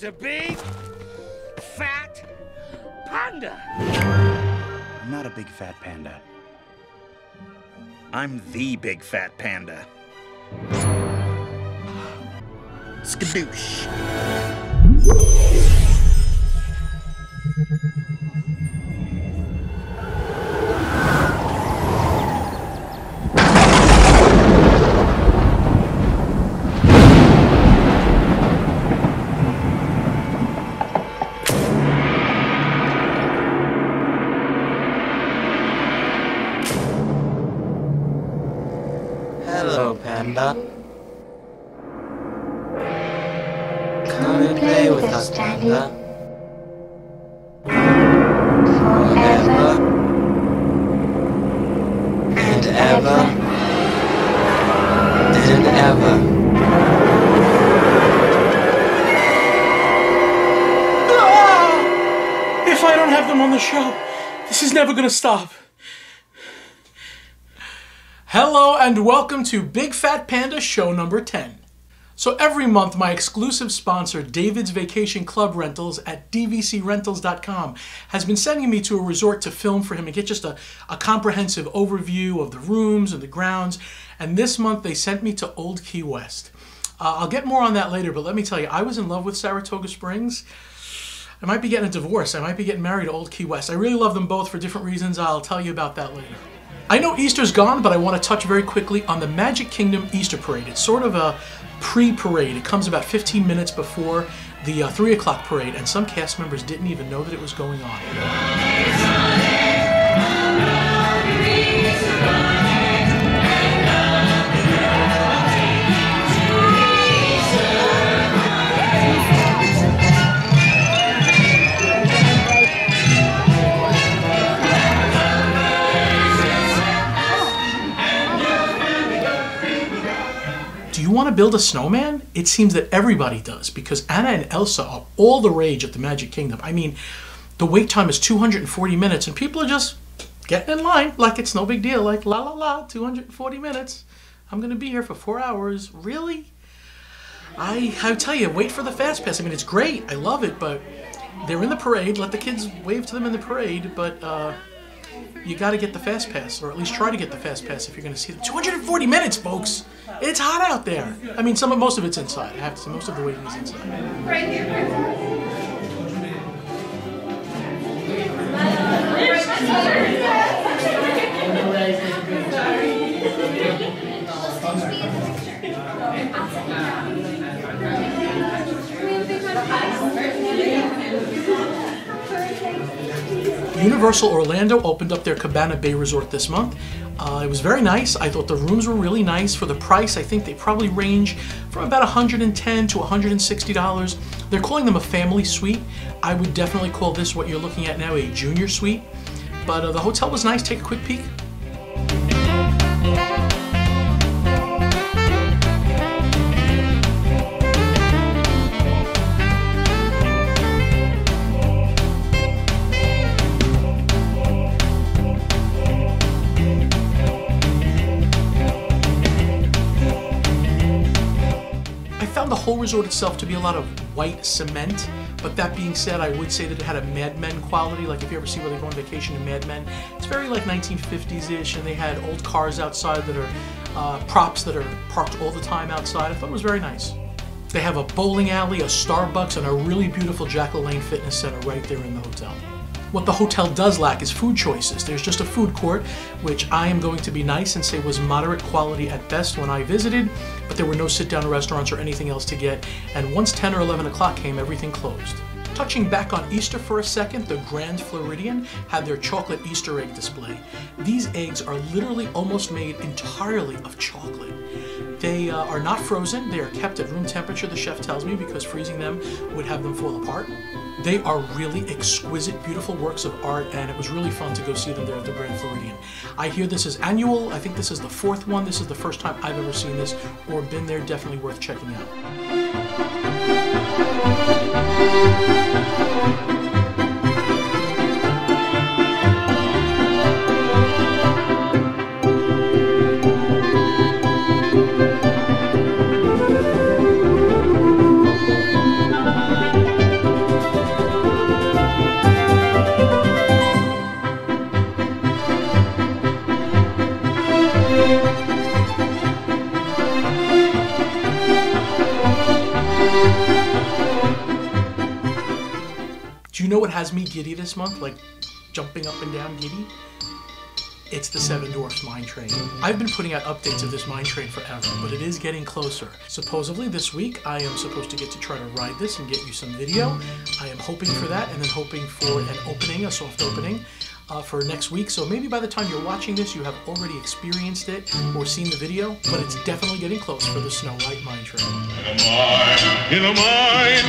a big, fat panda. I'm not a big fat panda. I'm the big fat panda. Skadoosh. Hello, Panda. Come and play with us, Panda. Forever and ever and ever. Ah! If I don't have them on the show, this is never gonna stop. Hello and welcome to Big Fat Panda Show number 10. So every month my exclusive sponsor, David's Vacation Club Rentals at dvcrentals.com, has been sending me to a resort to film for him and get just a comprehensive overview of the rooms and the grounds. And this month they sent me to Old Key West. I'll get more on that later, but let me tell you, I was in love with Saratoga Springs. I might be getting a divorce. I might be getting married to Old Key West. I really love them both for different reasons. I'll tell you about that later. I know Easter's gone, but I want to touch very quickly on the Magic Kingdom Easter Parade. It's sort of a pre-parade. It comes about 15 minutes before the 3 o'clock parade, and some cast members didn't even know that it was going on. Do you want to build a snowman? It seems that everybody does, because Anna and Elsa are all the rage at the Magic Kingdom. I mean, the wait time is 240 minutes, and people are just getting in line like it's no big deal. Like, la la la, 240 minutes. I'm going to be here for 4 hours. Really? I tell you, wait for the Fast Pass. I mean, it's great. I love it, but they're in the parade. Let the kids wave to them in the parade, but you got to get the Fast Pass, or at least try to get the Fast Pass if you're going to see them. 240 minutes, folks! It's hot out there. I mean, most of it's inside. I have to say, most of the waiting is inside. Right here. Universal Orlando opened up their Cabana Bay Resort this month. It was very nice. I thought the rooms were really nice. For the price, I think they probably range from about $110 to $160. They're calling them a family suite. I would definitely call this, what you're looking at now, a junior suite. But the hotel was nice. Take a quick peek. The whole resort itself to be a lot of white cement, but that being said, I would say that it had a Mad Men quality. Like if you ever see where they go on vacation in Mad Men, it's very like 1950s-ish, and they had old cars outside that are props that are parked all the time outside. I thought it was very nice. They have a bowling alley, a Starbucks, and a really beautiful Jack LaLanne fitness center right there in the hotel. What the hotel does lack is food choices. There's just a food court, which I am going to be nice and say was moderate quality at best when I visited, but there were no sit-down restaurants or anything else to get, and once 10 or 11 o'clock came, everything closed. Touching back on Easter for a second, the Grand Floridian had their chocolate Easter egg display. These eggs are literally almost made entirely of chocolate. They are not frozen. They are kept at room temperature, the chef tells me, because freezing them would have them fall apart. They are really exquisite, beautiful works of art, and it was really fun to go see them there at the Grand Floridian. I hear this is annual. I think this is the 4th one. This is the first time I've ever seen this or been there. Definitely worth checking out. has me giddy this month, like jumping up and down giddy? It's the Seven Dwarfs Mine Train. I've been putting out updates of this mine train forever, but it is getting closer. Supposedly this week, I am supposed to get to try to ride this and get you some video. I am hoping for that, and then hoping for an opening, a soft opening, for next week. So maybe by the time you're watching this, you have already experienced it or seen the video, but it's definitely getting close for the Snow White Mine Train. In a mine,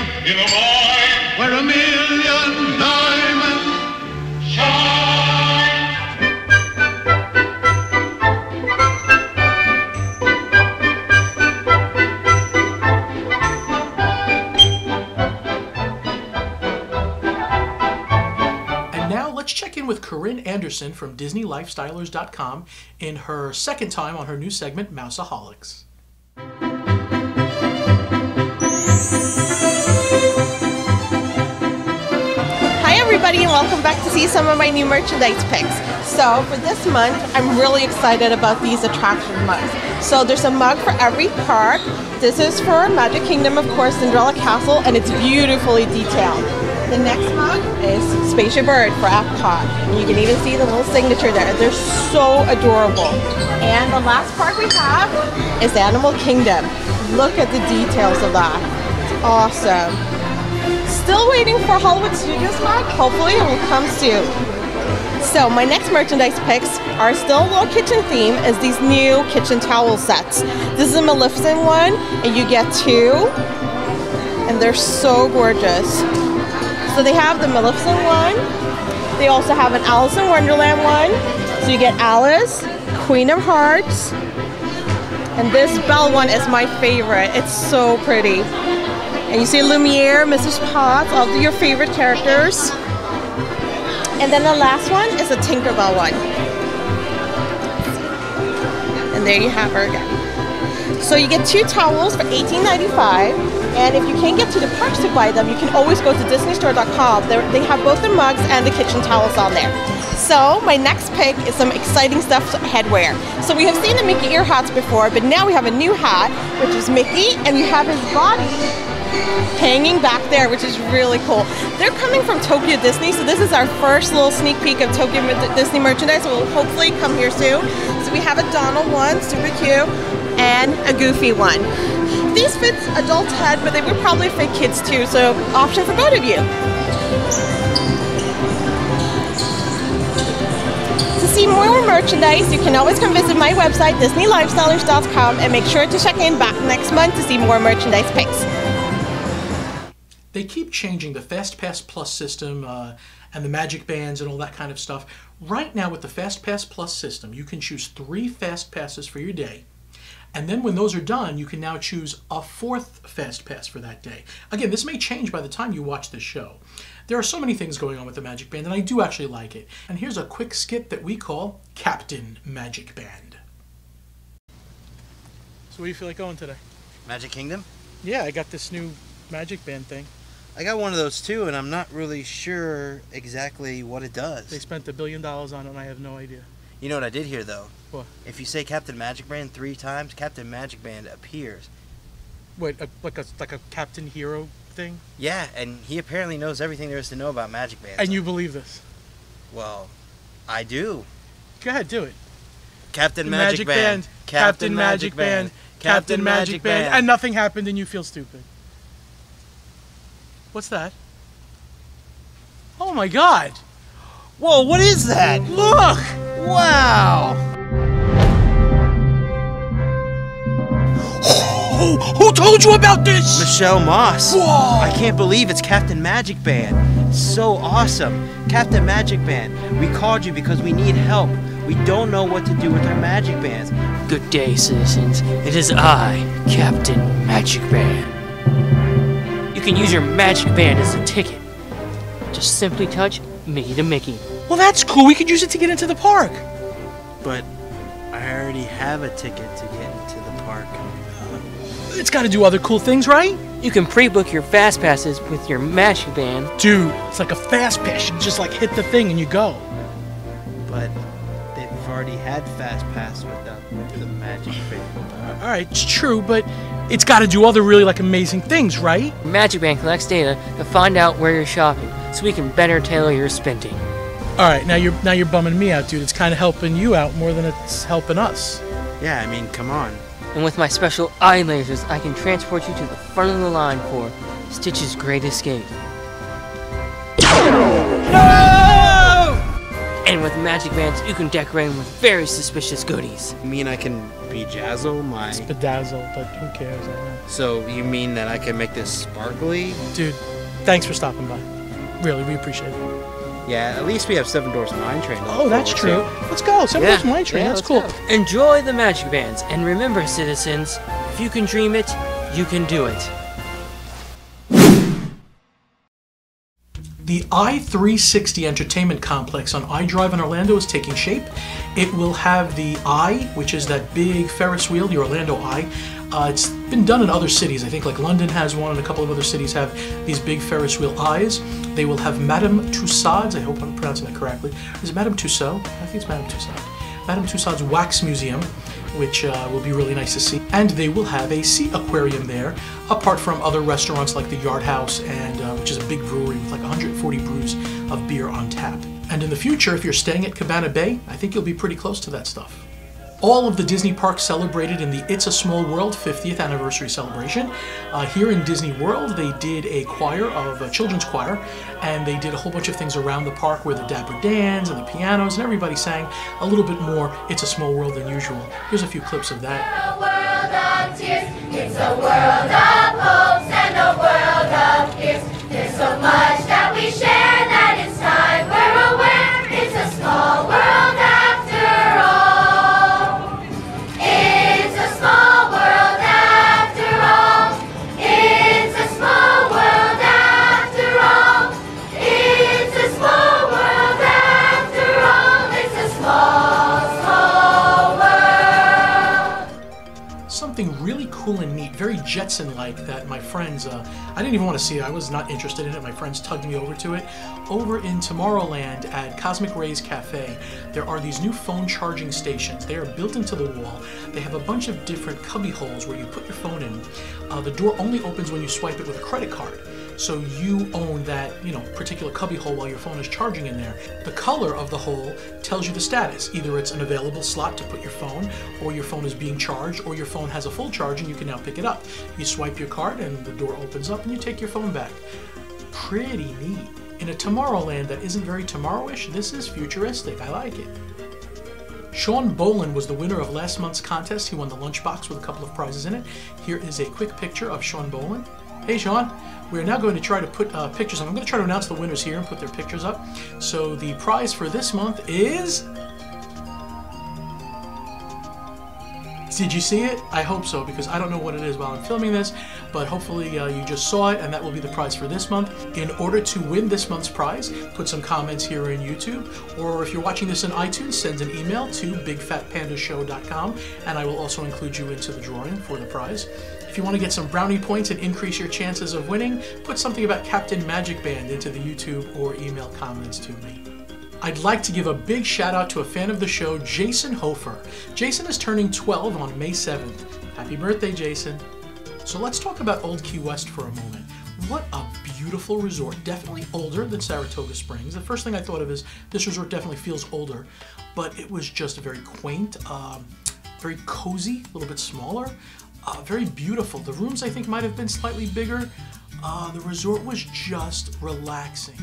where a million diamonds shine. Let's check in with Corinne Anderson from DisneyLifestylers.com in her second time on her new segment, Mouseaholics. Hi everybody, and welcome back to see some of my new merchandise picks. So for this month, I'm really excited about these attraction mugs. So there's a mug for every park. This is for Magic Kingdom, of course, Cinderella Castle, and it's beautifully detailed. The next mug is Spaceship Bird for Epcot. And you can even see the little signature there. They're so adorable. And the last park we have is Animal Kingdom. Look at the details of that. It's awesome. Still waiting for Hollywood Studios mug. Hopefully it will come soon. So my next merchandise picks are still a little kitchen theme, as these new kitchen towel sets. This is a Maleficent one, and you get two. And they're so gorgeous. So they have the Maleficent one. They also have an Alice in Wonderland one. So you get Alice, Queen of Hearts, and this Belle one is my favorite. It's so pretty. And you see Lumiere, Mrs. Potts, all of your favorite characters. And then the last one is a Tinkerbell one. And there you have her again. So you get two towels for $18.95. And if you can't get to the parks to buy them, you can always go to DisneyStore.com. They have both the mugs and the kitchen towels on there. So my next pick is some exciting stuff headwear. So we have seen the Mickey ear hats before, but now we have a new hat, which is Mickey, and we have his body hanging back there, which is really cool. They're coming from Tokyo Disney, so this is our first little sneak peek of Tokyo Disney merchandise. It will hopefully come here soon. So we have a Donald one, super cute, and a Goofy one. These fit adult head, but they would probably fit kids too, so option for both of you. To see more merchandise, you can always come visit my website, DisneyLifestylers.com, and make sure to check in back next month to see more merchandise picks. They keep changing the Fast Pass Plus system and the Magic Bands and all that kind of stuff. Right now with the Fast Pass Plus system, you can choose 3 Fast Passes for your day. And then when those are done, you can now choose a 4th Fast Pass for that day. Again, this may change by the time you watch this show. There are so many things going on with the Magic Band, and I do actually like it. And here's a quick skit that we call Captain Magic Band. So where do you feel like going today? Magic Kingdom? Yeah, I got this new Magic Band thing. I got one of those too, and I'm not really sure exactly what it does. They spent $1 billion on it, and I have no idea. You know what I did hear, though? What? If you say Captain Magic Band 3 times, Captain Magic Band appears. Wait, like a Captain Hero thing? Yeah, and he apparently knows everything there is to know about Magic Bands. And you believe this? Well, I do. Go ahead, do it. Captain Magic Band. Captain Magic Band. Captain Magic Band. And nothing happened and you feel stupid. What's that? Oh my God! Whoa, what is that? Look! Wow! Who told you about this? Michelle Moss. Whoa! I can't believe it's Captain Magic Band. It's so awesome. Captain Magic Band, we called you because we need help. We don't know what to do with our magic bands. Good day, citizens. It is I, Captain Magic Band. You can use your magic band as a ticket. Just simply touch Mickey to Mickey. Well, that's cool. We could use it to get into the park. But I already have a ticket to get into the park. It's got to do other cool things, right? You can pre-book your fast passes with your magic band. Dude, it's like a fast pass. You just like hit the thing and you go. But they've already had Fast Pass without the Magic Band. All right, it's true, but it's got to do other really like amazing things, right? Magic Band collects data to find out where you're shopping, so we can better tailor your spending. All right, now you're bumming me out, dude. It's kind of helping you out more than it's helping us. Yeah, I mean, come on. And with my special eye lasers, I can transport you to the front of the line for Stitch's Great Escape. No! And with Magic Bands, you can decorate them with very suspicious goodies. You mean I can bedazzle my... It's bedazzled, but who cares? I don't know. So you mean that I can make this sparkly? Dude, thanks for stopping by. Really, we appreciate it. Yeah, at least we have Seven Doors Mine Train. Oh, that's true. Let's go. Seven Doors Mine Train. That's cool. Go. Enjoy the Magic Bands, and remember, citizens, if you can dream it, you can do it. The I-360 Entertainment Complex on iDrive in Orlando is taking shape. It will have the Eye, which is that big Ferris wheel, the Orlando Eye. It's been done in other cities. I think like London has one and a couple of other cities have these big Ferris wheel eyes. They will have Madame Tussauds, I hope I'm pronouncing that correctly. Is it Madame Tussaud? I think it's Madame Tussaud. Madame Tussauds Wax Museum, which will be really nice to see. And they will have a sea aquarium there, apart from other restaurants like the Yard House, and which is a big brewery with like 140 brews of beer on tap. And in the future, if you're staying at Cabana Bay, I think you'll be pretty close to that stuff. All of the Disney parks celebrated in the It's a Small World 50th anniversary celebration. Here in Disney World, they did a choir of a children's choir, and they did a whole bunch of things around the park where the Dapper Dans and the pianos and everybody sang a little bit more It's a Small World than usual. Here's a few clips of that. A world of tears, it's a world of hopes and a world of fears. There's so much that we share that it's time we're aware. It's a small world after all. It's a small world after all. It's a small world after all. It's a small world after all. It's a small, small world. Something really cool and neat, very Jetson-like that my friends, I didn't even want to see it. I was not interested in it. My friends tugged me over to it. Over in Tomorrowland at Cosmic Rays Cafe, there are these new phone charging stations. They are built into the wall. They have a bunch of different cubby holes where you put your phone in. The door only opens when you swipe it with a credit card. So you own that, particular cubby hole while your phone is charging in there. The color of the hole tells you the status. Either it's an available slot to put your phone, or your phone is being charged, or your phone has a full charge and you can now pick it up. You swipe your card and the door opens up and you take your phone back. Pretty neat. In a Tomorrowland that isn't very tomorrow-ish, this is futuristic. I like it. Sean Boland was the winner of last month's contest. He won the lunchbox with a couple of prizes in it. Here is a quick picture of Sean Boland. Hey Sean, we're now going to try to put pictures on. I'm going to try to announce the winners here and put their pictures up. So the prize for this month is... Did you see it? I hope so, because I don't know what it is while I'm filming this, but hopefully you just saw it, and that will be the prize for this month. In order to win this month's prize, put some comments here in YouTube, or if you're watching this in iTunes, send an email to bigfatpandashow.com, and I will also include you into the drawing for the prize. If you want to get some brownie points and increase your chances of winning, put something about Captain Magic Band into the YouTube or email comments to me. I'd like to give a big shout out to a fan of the show, Jason Hofer. Jason is turning 12 on May 7th. Happy birthday, Jason. So let's talk about Old Key West for a moment. What a beautiful resort. Definitely older than Saratoga Springs. The first thing I thought of is this resort definitely feels older, but it was just very quaint, very cozy, a little bit smaller, very beautiful. The rooms I think might have been slightly bigger. The resort was just relaxing.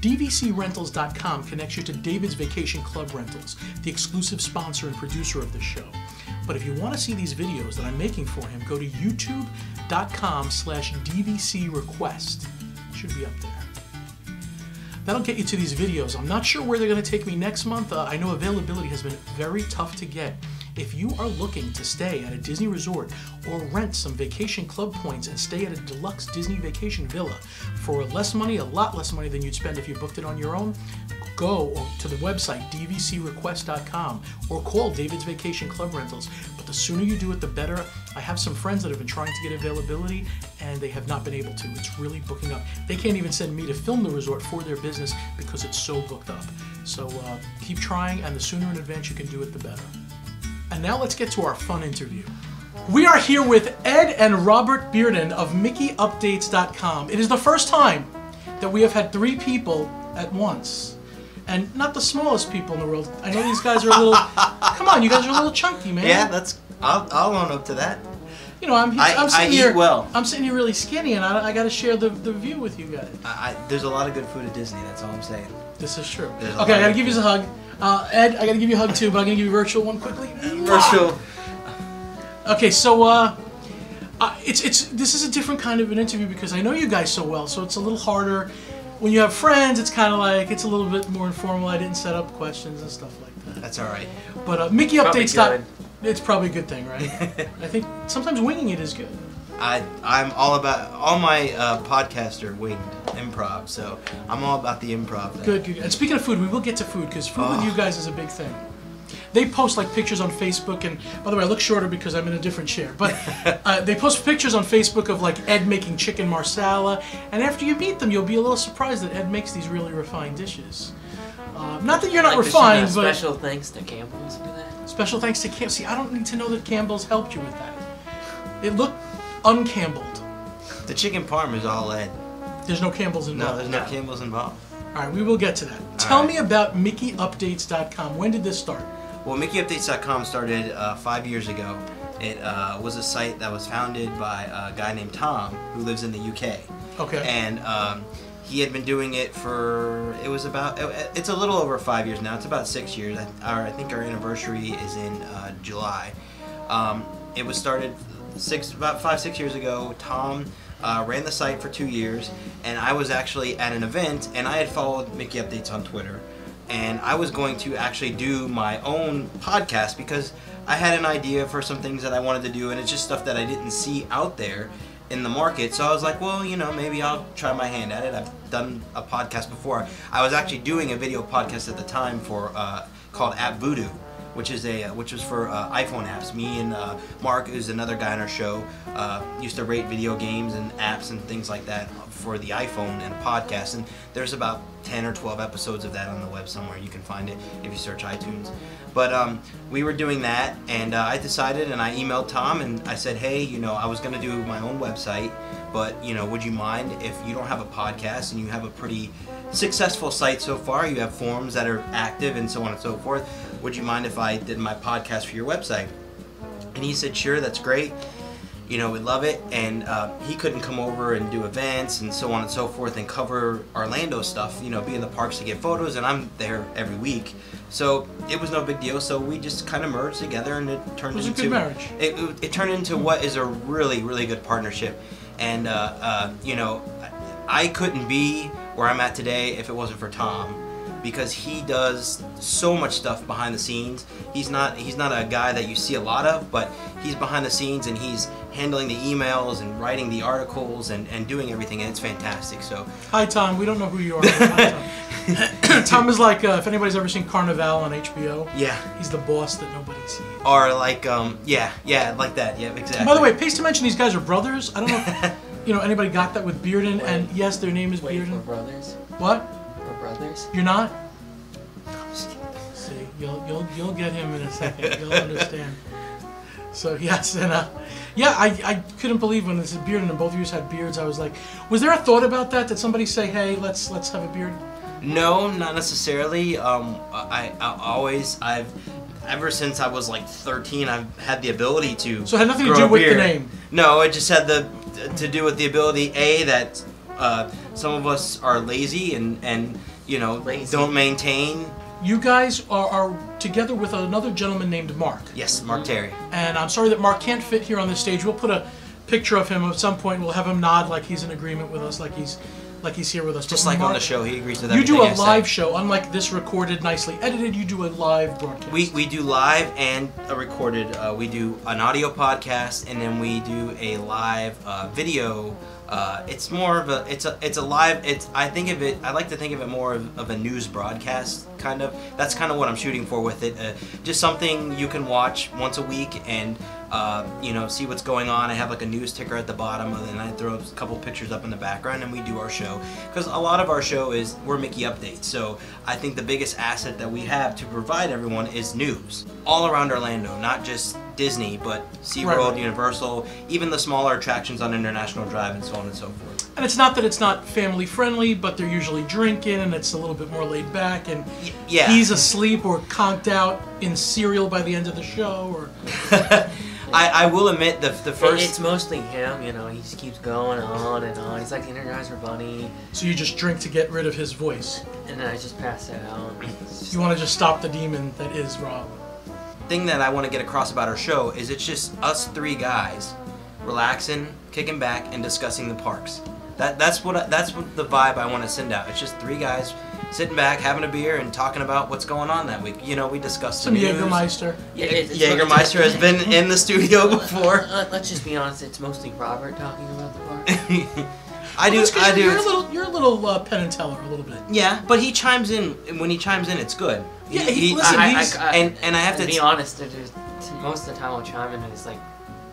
DVCRentals.com connects you to David's Vacation Club Rentals, the exclusive sponsor and producer of this show. But if you want to see these videos that I'm making for him, go to youtube.com/DVCRequest. Should be up there. That'll get you to these videos. I'm not sure where they're going to take me next month. I know availability has been very tough to get. If you are looking to stay at a Disney resort or rent some vacation club points and stay at a deluxe Disney vacation villa for less money, a lot less money than you'd spend if you booked it on your own, go to the website dvcrequest.com or call David's Vacation Club Rentals. But the sooner you do it, the better. I have some friends that have been trying to get availability and they have not been able to. It's really booking up. They can't even send me to film the resort for their business because it's so booked up. So keep trying, and the sooner in advance you can do it, the better. And now let's get to our fun interview. We are here with Ed and Robert Bearden of MickeyUpdates.com. It is the first time that we have had 3 people at once. And not the smallest people in the world. I know these guys are a little... Come on, you guys are a little chunky, man. Yeah, I'll own up to that. You know, I'm sitting I here. eat well. I'm sitting here really skinny, and I got to share the view with you guys. There's a lot of good food at Disney. That's all I'm saying. This is true. Okay, I got to give you a hug. Ed, I got to give you a hug too, but I'm gonna give you a virtual one quickly. Virtual. Okay, so this is a different kind of an interview because I know you guys so well, so it's a little harder. When you have friends, it's kind of like, it's a little bit more informal. I didn't set up questions and stuff like that. That's all right. But MickeyUpdates. It's probably a good thing, right? I think sometimes winging it is good. I'm all about, all my podcasts are winged, improv, so I'm all about the improv thing. Good. And speaking of food, we will get to food because food with you guys is a big thing. They post like pictures on Facebook, and by the way, I look shorter because I'm in a different chair. But they post pictures on Facebook of like Ed making chicken marsala, and after you meet them, you'll be a little surprised that Ed makes these really refined dishes. Not that you're not refined, but special thanks to Campbell's for that. Special thanks to Campbell's. See, I don't need to know that Campbell's helped you with that. It looked un-Campbelled. The chicken parm is all Ed. There's no Campbell's involved. No, there's no Campbell's involved. All right, we will get to that. Tell me about MickeyUpdates.com. When did this start? Well, MickeyUpdates.com started 5 years ago. It was a site that was founded by a guy named Tom who lives in the UK. Okay. And he had been doing it for, it's a little over 5 years now. It's about 6 years. I think our anniversary is in July. It was started about 5-6 years ago. Tom ran the site for 2 years, and I was actually at an event, and I had followed Mickey Updates on Twitter, and I was going to actually do my own podcast because I had an idea for some things that I wanted to do, and it's just stuff that I didn't see out there in the market. So I was like, well, you know, maybe I'll try my hand at it. I've done a podcast before. I was actually doing a video podcast at the time for called App Voodoo, which was for iPhone apps. Me and Mark, who's another guy on our show, used to rate video games and apps and things like that for the iPhone and a podcast. And there's about 10 or 12 episodes of that on the web somewhere. You can find it if you search iTunes. But we were doing that, and I decided, and I emailed Tom, and I said, hey, you know, I was going to do my own website, but, you know, would you mind if you don't have a podcast and you have a pretty successful site so far, you have forums that are active and so on and so forth, would you mind if I did my podcast for your website? And he said, sure, that's great. You know, we'd love it. And he couldn't come over and do events and so on and so forth and cover Orlando stuff, you know, be in the parks to get photos, and I'm there every week. So it was no big deal. So we just kind of merged together, and it turned into... It was a good marriage. It turned into what is a really, really good partnership. And, you know, I couldn't be where I'm at today if it wasn't for Tom, because he does so much stuff behind the scenes. He's not a guy that you see a lot of, but he's behind the scenes, and he's handling the emails and writing the articles and doing everything, and it's fantastic. So hi, Tom. We don't know who you are. Hi, Tom. Tom is like, if anybody's ever seen Carnival on HBO, yeah, he's the boss that nobody sees. Or like, yeah, like that. Yeah, exactly. And by the way, pays to mention these guys are brothers. I don't know if, you know, anybody got that with Bearden, and yes, their name is Bearden. We're brothers. What? We're brothers. You're not? See, you'll get him in a second. You'll understand. So yes, and yeah, I couldn't believe when this is Bearden and both of you had beards. I was like, was there a thought about that? Did somebody say, hey, let's have a beard? No, not necessarily. Ever since I was like 13, I've had the ability to. So it had nothing to do with the name. No, it just had to do with the ability. That some of us are lazy and you know, don't maintain. You guys are together with another gentleman named Mark. Yes, Mark Terry. And I'm sorry that Mark can't fit here on the stage. We'll put a picture of him at some point. We'll have him nod like he's in agreement with us, like he's like he's here with us. Just like on the show, he agrees with you everything do a I say. live show, unlike this recorded, nicely edited. You do a live broadcast. We do live and a recorded. We do an audio podcast, and then we do a live video. It's more of a it's a live. I like to think of it more of a news broadcast kind of. That's kind of what I'm shooting for with it. Just something you can watch once a week and see what's going on. I have like a news ticker at the bottom, and then I throw a couple pictures up in the background, and we do our show. Because a lot of our show we're MickeyUpdates. So I think the biggest asset that we have to provide everyone is news all around Orlando, not just Disney, but SeaWorld, Right. Universal, even the smaller attractions on International Drive, and so on and so forth. And it's not that it's not family friendly, but they're usually drinking, and it's a little bit more laid back. And Yeah. he's asleep or conked out in cereal by the end of the show. Or I will admit the first. It's mostly him, you know. He just keeps going on and on. He's like the Energizer Bunny. so you just drink to get rid of his voice. And then I just pass out. You want to just stop the demon that is Rob. thing that I want to get across about our show is it's just us three guys relaxing, kicking back, and discussing the parks. That's what the vibe I want to send out. It's just three guys sitting back, having a beer, and talking about what's going on that week. You know, we discussed Some the news. Jägermeister. Yeah, Jägermeister has been in the studio before. Let's just be honest. It's mostly Robert talking about the park. I do. You're a little Penn and Teller a little bit. Yeah, but he chimes in. When he chimes in, it's good. Yeah, and I have to be honest. Most of the time I'll chime in and it's like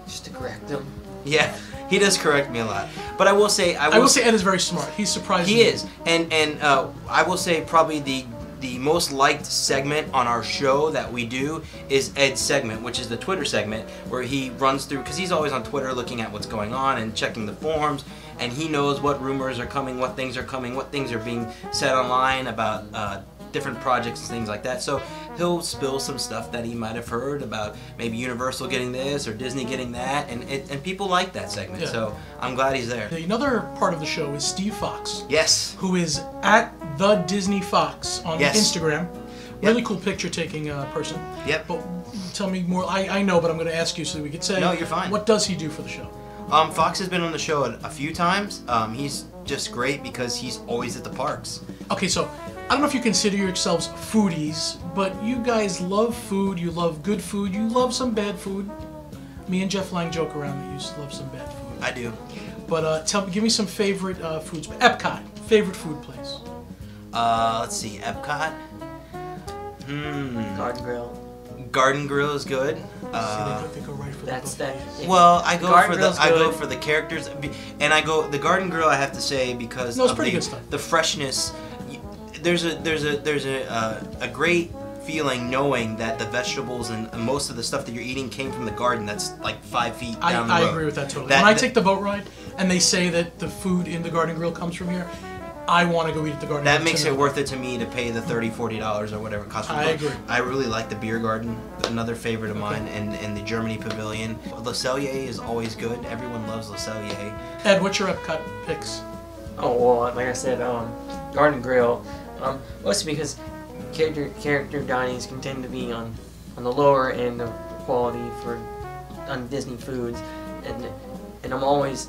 just to correct him. Yeah, he does correct me a lot. But I will say, I will say Ed is very smart. He's surprising. He is, and I will say probably the most liked segment on our show that we do is Ed's segment, which is the Twitter segment, where he runs through, because he's always on Twitter looking at what's going on and checking the forums, and he knows what rumors are coming, what things are coming, what things are being said online about different projects and things like that. So he'll spill some stuff that he might have heard about maybe Universal getting this or Disney getting that, and people like that segment. Yeah. So I'm glad he's there. Another part of the show is Steve Fox. Yes. Who is at the Disney Fox on Yes. Instagram. Really cool picture taking person. Yep. But tell me more. I know, but I'm going to ask you so that we could say. No, you're fine. What does he do for the show? Fox has been on the show a few times. He's just great because he's always at the parks. Okay, so I don't know if you consider yourselves foodies, but you guys love food. You love good food. You love some bad food. Me and Jeff Lang joke around that you love some bad food. I do. But give me some favorite foods. Epcot, favorite food place. Let's see, Epcot. Garden Grill. Garden Grill is good. They go right for That's the that. Well, I go Garden for Grill's I go good. for the characters, and I go the Garden Grill. I have to say because No, it's of pretty good stuff. the freshness. There's a great feeling knowing that the vegetables and most of the stuff that you're eating came from the garden that's like 5 feet down the road. I agree with that totally. When I take the boat ride and they say that the food in the Garden Grill comes from here, I want to go eat at the Garden Grill. That makes it worth it to me to pay the $30, $40 or whatever it costs. I agree. I really like the Beer Garden, another favorite of mine, and the Germany Pavilion. Le Cellier is always good. Everyone loves Le Cellier. Ed, what's your Epcot picks? Oh well, like I said, Garden Grill. Mostly because character dinings can tend to be on the lower end of quality on Disney foods, and I'm always.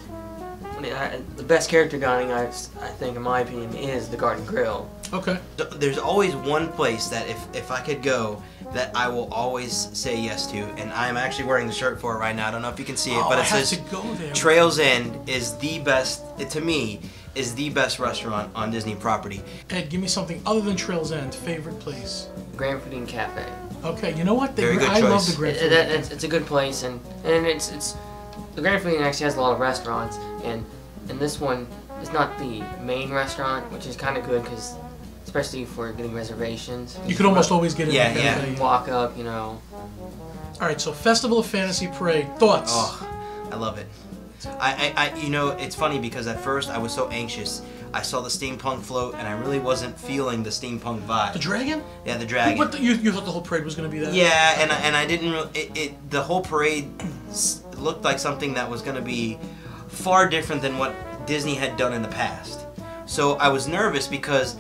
The best character dining, I think, in my opinion, is the Garden Grill. Okay. There's always one place that if I could go, that I will always say yes to, and I'm actually wearing the shirt for it right now. I don't know if you can see it, but it says to go there. Trails End is the best, to me, is the best restaurant on Disney property. Ed, give me something other than Trails End. Favorite place? Grand Floridian Cafe. Okay, you know what? Very good I love choice. the Grand Floridian. It's a good place, and it's the Grand Floridian actually has a lot of restaurants, and this one is not the main restaurant, which is kind of good because, especially for getting reservations. You could almost always get in. Yeah, the yeah. cafe. Walk up, you know. All right, so Festival of Fantasy Parade. Thoughts? Oh, I love it. You know, it's funny because at first I was so anxious. I saw the steampunk float, and I really wasn't feeling the steampunk vibe. The dragon? Yeah, the dragon. You thought the whole parade was going to be that? Yeah, and I didn't really. The whole parade looked like something that was going to be far different than what Disney had done in the past. So I was nervous because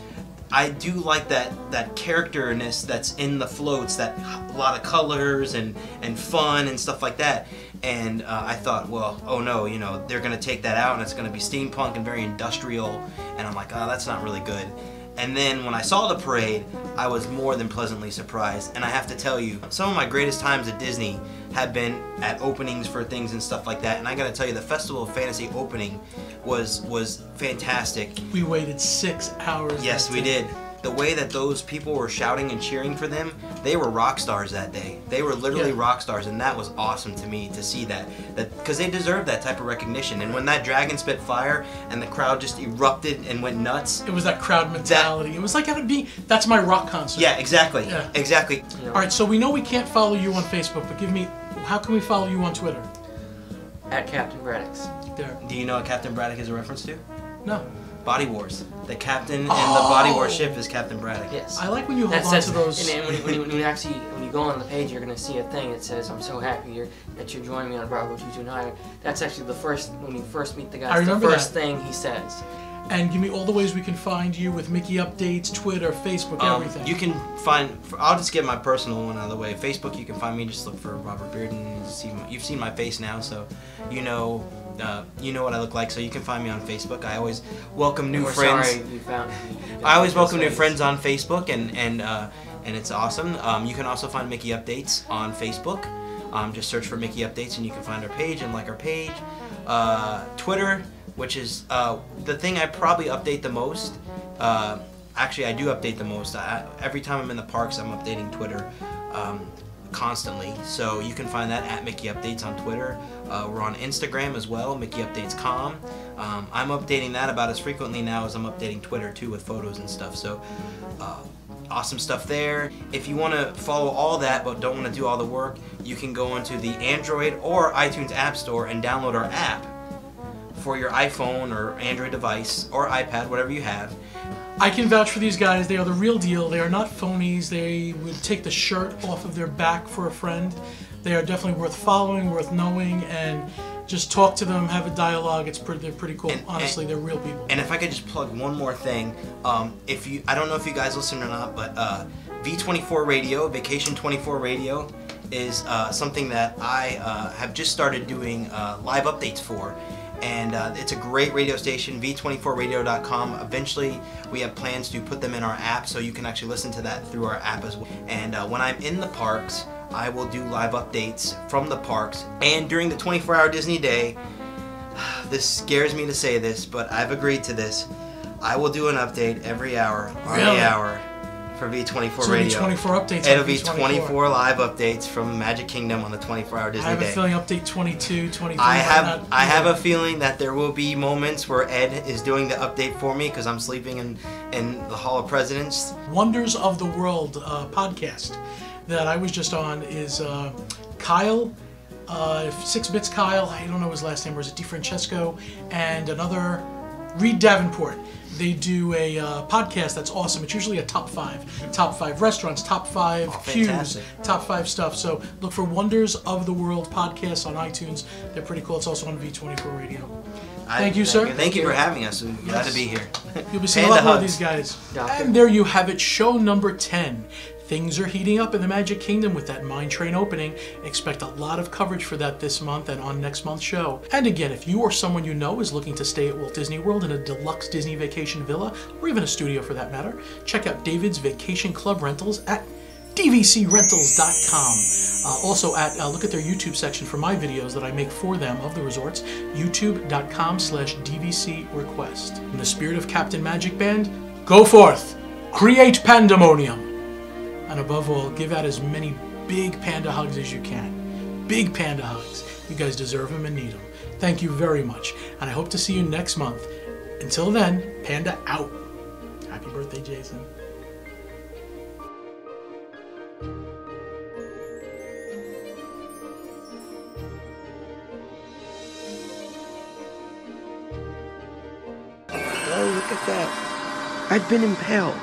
I do like that characterness that's in the floats, that a lot of colors and fun and stuff like that. And I thought, well, oh no, you know, they're gonna take that out and it's gonna be steampunk and very industrial, and I'm like, oh, that's not really good. And then when I saw the parade, I was more than pleasantly surprised. And I have to tell you, some of my greatest times at Disney have been at openings for things and stuff like that. And I gotta tell you, the Festival of Fantasy opening was fantastic. We waited 6 hours. Yes, we did. The way that those people were shouting and cheering for them, they were rock stars that day. They were literally rock stars, and that was awesome to me to see that because they deserve that type of recognition. And when that dragon spit fire and the crowd just erupted and went nuts, it was that crowd mentality. It was like that's my rock concert. Yeah, exactly. Yeah. Exactly. All right, so we know we can't follow you on Facebook, but how can we follow you on Twitter? At Captain Braddock's. There. Do you know what Captain Braddock is a reference to? No. Body Wars. The captain in the Body Wars ship is Captain Braddock. Yes. I like when you hold on to those. And when you go on the page, you're gonna see a thing that says, "I'm so happy that you're joining me on Bravo 229." That's actually when you first meet the guy. That's the first thing he says. And give me all the ways we can find you with MickeyUpdates, Twitter, Facebook, everything. You can find. I'll just get my personal one out of the way. Facebook, you can find me. Just look for Robert Bearden. You've seen my face now, so you know what I look like. So you can find me on Facebook. I always welcome new friends. Sorry you found me. I always welcome new friends on Facebook, and it's awesome. You can also find MickeyUpdates on Facebook. Just search for MickeyUpdates, and you can find our page and like our page. Twitter, which is the thing I probably update the most. Actually, I do update the most. Every time I'm in the parks, I'm updating Twitter constantly. So you can find that at MickeyUpdates on Twitter. We're on Instagram as well, MickeyUpdates.com. I'm updating that about as frequently now as I'm updating Twitter too with photos and stuff. So awesome stuff there. If you want to follow all that but don't want to do all the work, you can go onto the Android or iTunes App Store and download our app for your iPhone or Android device or iPad, whatever you have. I can vouch for these guys. They are the real deal. They are not phonies. They would take the shirt off of their back for a friend. They are definitely worth following, worth knowing, and just talk to them, have a dialogue. They're pretty cool. Honestly, they're real people. And if I could just plug one more thing, I don't know if you guys listen or not, but V24 Radio, Vacation 24 Radio, is something that I have just started doing live updates for. And it's a great radio station, v24radio.com. Eventually, we have plans to put them in our app, so you can actually listen to that through our app as well. And when I'm in the parks, I will do live updates from the parks. And during the 24-hour Disney day, this scares me to say this, but I've agreed to this. I will do an update every hour, on the hour, for V24 Radio. It'll be 24 updates. It'll be 24 live updates from Magic Kingdom on the 24-hour Disney day. I have a feeling update 22, 23. I have a feeling that there will be moments where Ed is doing the update for me because I'm sleeping in the Hall of Presidents. Wonders of the World podcast that I was just on is Kyle, 6 Bits Kyle, I don't know his last name, or is it DeFrancesco, and another Reed Davenport. They do a podcast that's awesome. It's usually a top 5 restaurants, top 5 queues, top 5 stuff. So look for Wonders of the World podcast on iTunes. They're pretty cool. It's also on V24 Radio. Thank you, sir. Thank you for having us. We're glad to be here. You'll be seeing a lot more of these guys. And there you have it, show number 10. Things are heating up in the Magic Kingdom with that Mine Train opening. Expect a lot of coverage for that this month and on next month's show. And again, if you or someone you know is looking to stay at Walt Disney World in a deluxe Disney vacation villa, or even a studio for that matter, check out David's Vacation Club Rentals at dvcrentals.com. Also, look at their YouTube section for my videos that I make for them of the resorts, youtube.com/dvcrequest. In the spirit of Captain Magic Band, go forth, create pandemonium. And above all, give out as many big panda hugs as you can. Big panda hugs. You guys deserve them and need them. Thank you very much. And I hope to see you next month. Until then, Panda out. Happy birthday, Jason. Oh, look at that. I've been impaled.